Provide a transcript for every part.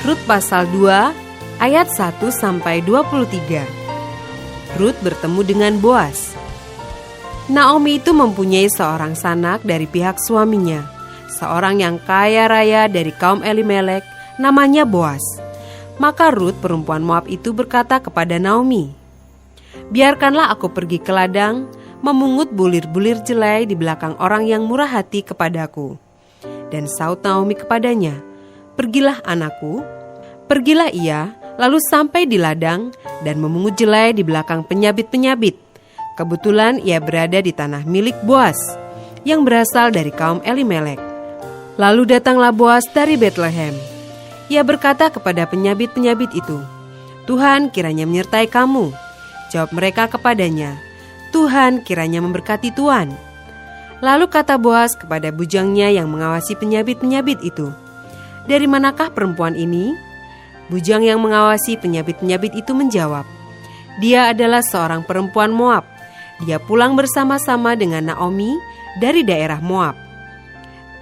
Rut pasal 2 ayat 1-23. Rut bertemu dengan Boas. Naomi itu mempunyai seorang sanak dari pihak suaminya, seorang yang kaya raya dari kaum Elimelek, namanya Boas. Maka Rut perempuan Moab itu berkata kepada Naomi, "Biarkanlah aku pergi ke ladang, memungut bulir-bulir jelai di belakang orang yang murah hati kepadaku." Dan saut Naomi kepadanya, "Pergilah anakku." Pergilah ia, lalu sampai di ladang dan memungut jelai di belakang penyabit-penyabit. Kebetulan ia berada di tanah milik Boas, yang berasal dari kaum Elimelek. Lalu datanglah Boas dari Betlehem. Ia berkata kepada penyabit-penyabit itu, "Tuhan kiranya menyertai kamu." Jawab mereka kepadanya, "Tuhan kiranya memberkati tuan." Lalu kata Boas kepada bujangnya yang mengawasi penyabit-penyabit itu, "Dari manakah perempuan ini?" Bujang yang mengawasi penyabit-penyabit itu menjawab, "Dia adalah seorang perempuan Moab. Dia pulang bersama-sama dengan Naomi dari daerah Moab."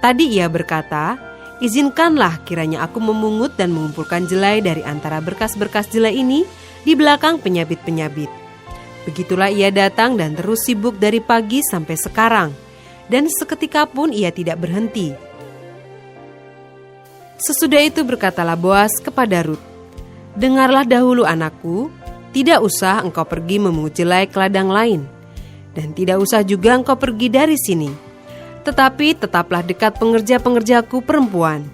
Tadi ia berkata, "Izinkanlah kiranya aku memungut dan mengumpulkan jelai dari antara berkas-berkas jelai ini di belakang penyabit-penyabit." Begitulah ia datang dan terus sibuk dari pagi sampai sekarang, dan seketika pun ia tidak berhenti. Sesudah itu berkatalah Boas kepada Rut, "Dengarlah dahulu anakku, tidak usah engkau pergi memungut jelai ke ladang lain, dan tidak usah juga engkau pergi dari sini. Tetapi tetaplah dekat pengerja-pengerjaku perempuan.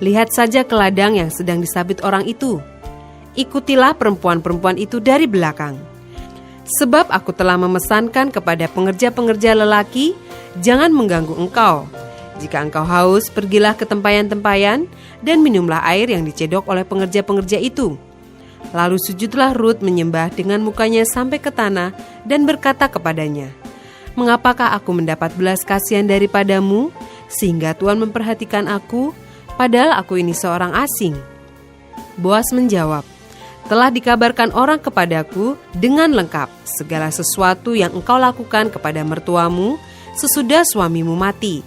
Lihat saja ke ladang yang sedang disabit orang itu. Ikutilah perempuan-perempuan itu dari belakang. Sebab aku telah memesankan kepada pengerja-pengerja lelaki, jangan mengganggu engkau. Jika engkau haus, pergilah ke tempayan-tempayan dan minumlah air yang dicedok oleh pengerja-pengerja itu." Lalu sujudlah Rut menyembah dengan mukanya sampai ke tanah dan berkata kepadanya, "Mengapakah aku mendapat belas kasihan daripadamu, sehingga Tuhan memperhatikan aku, padahal aku ini seorang asing?" Boas menjawab, "Telah dikabarkan orang kepadaku dengan lengkap segala sesuatu yang engkau lakukan kepada mertuamu sesudah suamimu mati,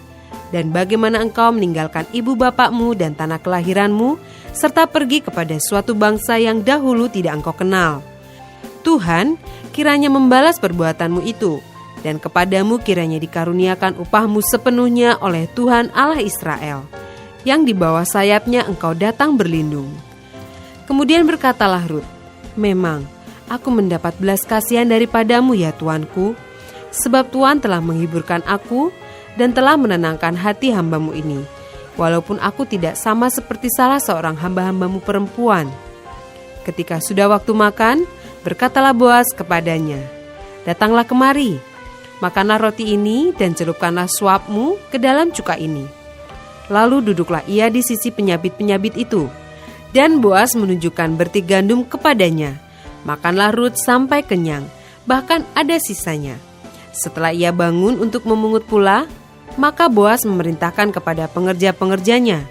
dan bagaimana engkau meninggalkan ibu bapakmu dan tanah kelahiranmu, serta pergi kepada suatu bangsa yang dahulu tidak engkau kenal. Tuhan kiranya membalas perbuatanmu itu, dan kepadamu kiranya dikaruniakan upahmu sepenuhnya oleh Tuhan Allah Israel, yang di bawah sayapnya engkau datang berlindung." Kemudian berkatalah Rut, "Memang aku mendapat belas kasihan daripadamu ya Tuanku, sebab Tuhan telah menghiburkan aku dan telah menenangkan hati hambamu ini, walaupun aku tidak sama seperti salah seorang hamba-hambamu perempuan." Ketika sudah waktu makan, berkatalah Boas kepadanya, "Datanglah kemari, makanlah roti ini dan celupkanlah suapmu ke dalam cuka ini." Lalu duduklah ia di sisi penyabit-penyabit itu, dan Boas menunjukkan berti gandum kepadanya. Makanlah Rut sampai kenyang, bahkan ada sisanya. Setelah ia bangun untuk memungut pula, maka Boas memerintahkan kepada pengerja-pengerjanya,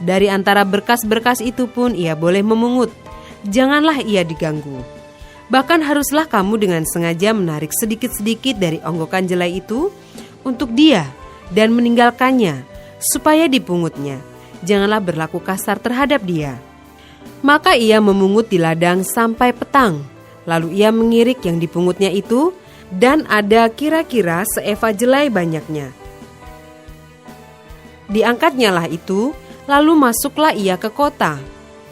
"Dari antara berkas-berkas itu pun ia boleh memungut, janganlah ia diganggu. Bahkan haruslah kamu dengan sengaja menarik sedikit-sedikit dari onggokan jelai itu untuk dia dan meninggalkannya, supaya dipungutnya. Janganlah berlaku kasar terhadap dia." Maka ia memungut di ladang sampai petang. Lalu ia mengirik yang dipungutnya itu, dan ada kira-kira seeva jelai banyaknya. Diangkatnyalah itu, lalu masuklah ia ke kota.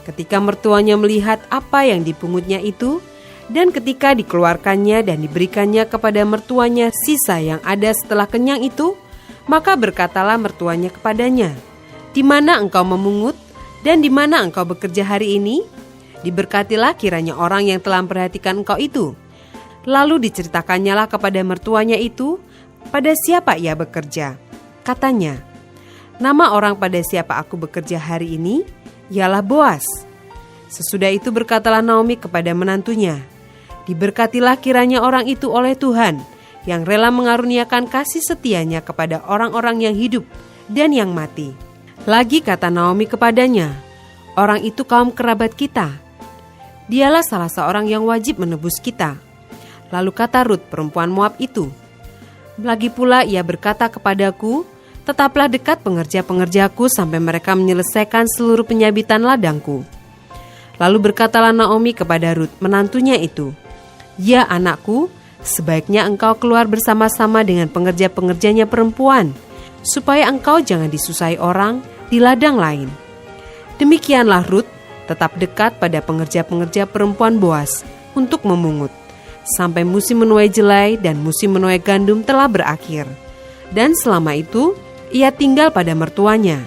Ketika mertuanya melihat apa yang dipungutnya itu, dan ketika dikeluarkannya dan diberikannya kepada mertuanya sisa yang ada setelah kenyang itu, maka berkatalah mertuanya kepadanya, "Di mana engkau memungut dan di mana engkau bekerja hari ini? Diberkatilah kiranya orang yang telah memperhatikan engkau itu." Lalu diceritakannya lah kepada mertuanya itu, pada siapa ia bekerja. Katanya, "Nama orang pada siapa aku bekerja hari ini, ialah Boas." Sesudah itu berkatalah Naomi kepada menantunya, "Diberkatilah kiranya orang itu oleh Tuhan, yang rela mengaruniakan kasih setianya kepada orang-orang yang hidup dan yang mati." Lagi kata Naomi kepadanya, "Orang itu kaum kerabat kita. Dialah salah seorang yang wajib menebus kita." Lalu kata Rut perempuan Moab itu, "Lagi pula ia berkata kepadaku, Tetaplah dekat pengerja-pengerjaku sampai mereka menyelesaikan seluruh penyabitan ladangku. Lalu berkatalah Naomi kepada Rut, menantunya itu, "Ya anakku, sebaiknya engkau keluar bersama-sama dengan pengerja-pengerjanya perempuan, supaya engkau jangan disusahi orang di ladang lain." Demikianlah Rut tetap dekat pada pengerja-pengerja perempuan Boas untuk memungut, sampai musim menuai jelai dan musim menuai gandum telah berakhir. Dan selama itu ia tinggal pada mertuanya.